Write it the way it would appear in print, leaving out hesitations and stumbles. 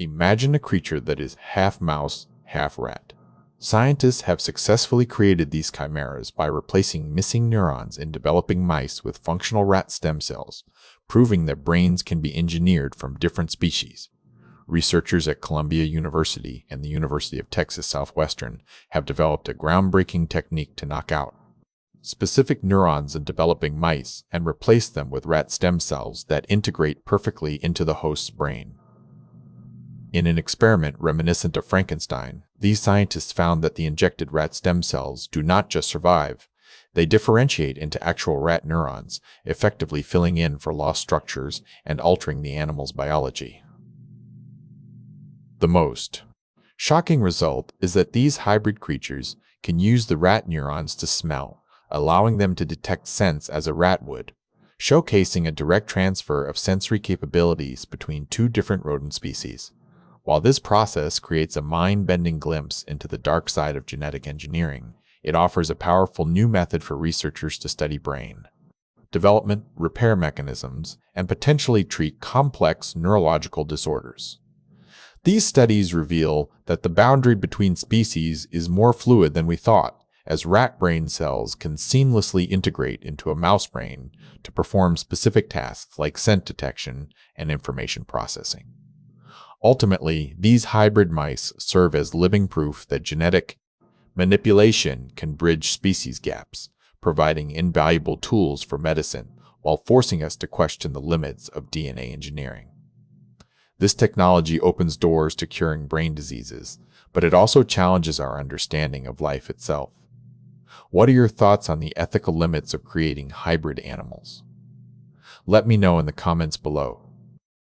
Imagine a creature that is half mouse, half rat. Scientists have successfully created these chimeras by replacing missing neurons in developing mice with functional rat stem cells, proving that brains can be engineered from different species. Researchers at Columbia University and the University of Texas Southwestern have developed a groundbreaking technique to knock out specific neurons in developing mice and replace them with rat stem cells that integrate perfectly into the host's brain. In an experiment reminiscent of Frankenstein, these scientists found that the injected rat stem cells do not just survive, they differentiate into actual rat neurons, effectively filling in for lost structures and altering the animal's biology. The most shocking result is that these hybrid creatures can use the rat neurons to smell, allowing them to detect scents as a rat would, showcasing a direct transfer of sensory capabilities between two different rodent species. While this process creates a mind-bending glimpse into the dark side of genetic engineering, it offers a powerful new method for researchers to study brain development, repair mechanisms, and potentially treat complex neurological disorders. These studies reveal that the boundary between species is more fluid than we thought, as rat brain cells can seamlessly integrate into a mouse brain to perform specific tasks like scent detection and information processing. Ultimately, these hybrid mice serve as living proof that genetic manipulation can bridge species gaps, providing invaluable tools for medicine while forcing us to question the limits of DNA engineering. This technology opens doors to curing brain diseases, but it also challenges our understanding of life itself. What are your thoughts on the ethical limits of creating hybrid animals? Let me know in the comments below.